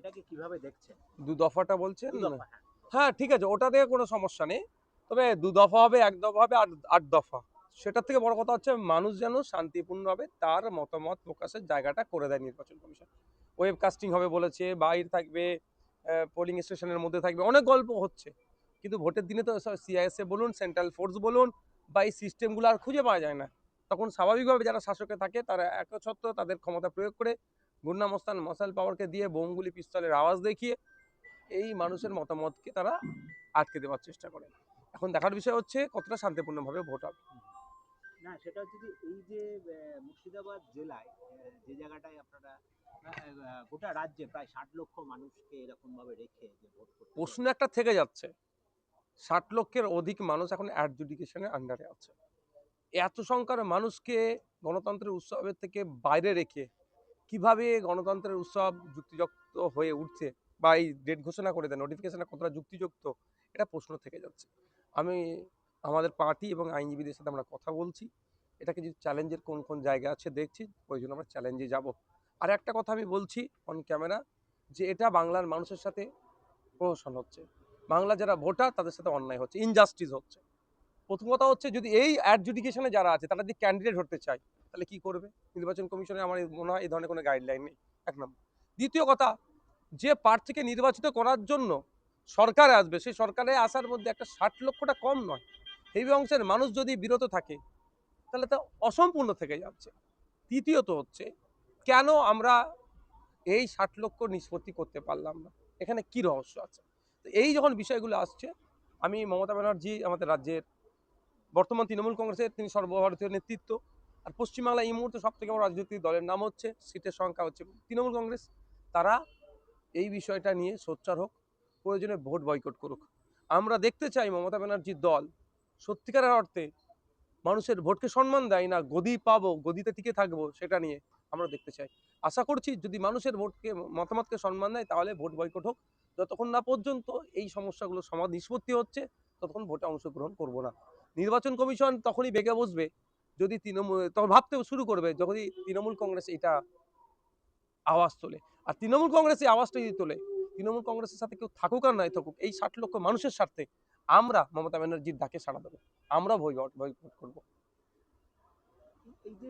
এটাকে কিভাবে দেখছেন? দু দফাটা বলছেন? দুদফা, হ্যাঁ। হ্যাঁ, ঠিক আছে, ওটা দিয়ে কোনো সমস্যা নেই। তবে দু দফা হবে, এক দফা হবে, আট দফা। সেটার থেকে বড় কথা হচ্ছে মানুষ যেন শান্তিপূর্ণভাবে তার মতামত প্রকাশের জায়গাটা করে দেয় নির্বাচন কমিশন। ওয়েবকাস্টিং হবে বলেছে, বাইর থাকবে, পোলিং স্টেশনের মধ্যে থাকবে, অনেক গল্প হচ্ছে। কিন্তু ভোটের দিনে তো সিআইএসএফ বলুন, সেন্ট্রাল ফোর্স বলুন বা এই সিস্টেমগুলো আর খুঁজে পাওয়া যায় না। তখন স্বাভাবিকভাবে যারা শাসকে থাকে তারা একচ্ছত্র তাদের ক্ষমতা প্রয়োগ করে গুন্ডা মস্তান মাসাল পাওয়ারকে দিয়ে বোমগুলি পিস্তলের আওয়াজ দেখিয়ে এই মানুষের মতামতকে তারা আটকে দেওয়ার চেষ্টা করে। এখন দেখার বিষয় হচ্ছে কতটা শান্তিপূর্ণভাবে ভোট হবে। হুম, হুম। না সেটা হচ্ছে যে এই যে মুর্শিদাবাদ জেলায় যে জায়গাটায় আপনারা গোটা রাজ্যে প্রায় 60 লক্ষ মানুষকে এরকম ভাবে রেখে যে ভোট করতে প্রশ্ন দেবেন। একটা থেকে যাচ্ছে, 60 লক্ষের অধিক মানুষ এখন অ্যাডজুডিকেশনের আন্ডারে আছে। এত সংখ্যার মানুষকে গণতন্ত্রের উৎসবের থেকে বাইরে রেখে কিভাবে গণতন্ত্রের উৎসব যুক্তিযুক্ত হয়ে উঠছে বা এই ডেট ঘোষণা করে দেয় নোটিফিকেশনটা কতটা যুক্তিযুক্ত, এটা প্রশ্ন থেকে যাচ্ছে। আমি আমাদের পার্টি এবং আইনজীবীদের সাথে আমরা কথা বলছি, এটাকে যদি চ্যালেঞ্জের কোন কোন জায়গা আছে দেখছি, ওই জন্য আমরা চ্যালেঞ্জে যাব। আর একটা কথা আমি বলছি অন ক্যামেরা, যে এটা বাংলার মানুষের সাথে প্রহসন হচ্ছে, বাংলা যারা ভোটার তাদের সাথে অন্যায় হচ্ছে, ইনজাস্টিস হচ্ছে। প্রথম কথা হচ্ছে যদি এই অ্যাডজুডিকেশনে যারা আছে তারা যদি ক্যান্ডিডেট হতে চায় তাহলে কি করবে? নির্বাচন কমিশনে আমার মনে হয় এই ধরনের কোনো গাইডলাইন নেই, এক নম্বর। দ্বিতীয় কথা, যে প্রার্থীকে নির্বাচিত করার জন্য সরকারে আসবে সেই সরকারে আসার মধ্যে একটা 60 লক্ষটা কম নয়। এই অংশের মানুষ যদি বিরত থাকে তাহলে তা অসম্পূর্ণ থেকে যাচ্ছে। তৃতীয়ত হচ্ছে, কেন আমরা এই 60 লক্ষ নিষ্পত্তি করতে পারলাম না, এখানে কি রহস্য আছে? তো এই যখন বিষয়গুলো আসছে, আমি মমতা ব্যানার্জি আমাদের রাজ্যের বর্তমান তৃণমূল কংগ্রেসের তিনি সর্বভারতীয় নেতৃত্ব। আর পশ্চিমবাংলায় এই মুহূর্তে সব থেকে বড় রাজনৈতিক দলের নাম হচ্ছে, সিটের সংখ্যা হচ্ছে তৃণমূল কংগ্রেস। তারা এই বিষয়টা নিয়ে সোচ্চার হোক, প্রয়োজনে ভোট বয়কট করুক। আমরা দেখতে চাই মমতা ব্যানার্জির দল সত্যিকারের অর্থে মানুষের ভোটকে সম্মান দেয় না, গদি পাবো, গদিতে টিকে থাকবো সেটা নিয়ে আমরা দেখতে চাই। আশা করছি যদি মানুষের ভোটকে মতামতকে সম্মান দেয় তাহলে ভোট বয়কট হোক। যতক্ষণ না পর্যন্ত এই সমস্যাগুলো নিষ্পত্তি হচ্ছে ততক্ষণ ভোটে অংশগ্রহণ করব না। নির্বাচন কমিশন তখনই বেগে বসবে যদি তৃণমূল, তখন ভাবতে শুরু করবে যখনই তৃণমূল কংগ্রেস এটা আওয়াজ তোলে। আর তৃণমূল কংগ্রেস এই আওয়াজটা যদি তোলে, তৃণমূল কংগ্রেসের সাথে কেউ থাকুক আর নাই থাকুক, এই 60 লক্ষ মানুষের স্বার্থে আমরা মমতা ব্যানার্জির ডাকে সাড়া দেবো, আমরা বয়কট করবো। এই যে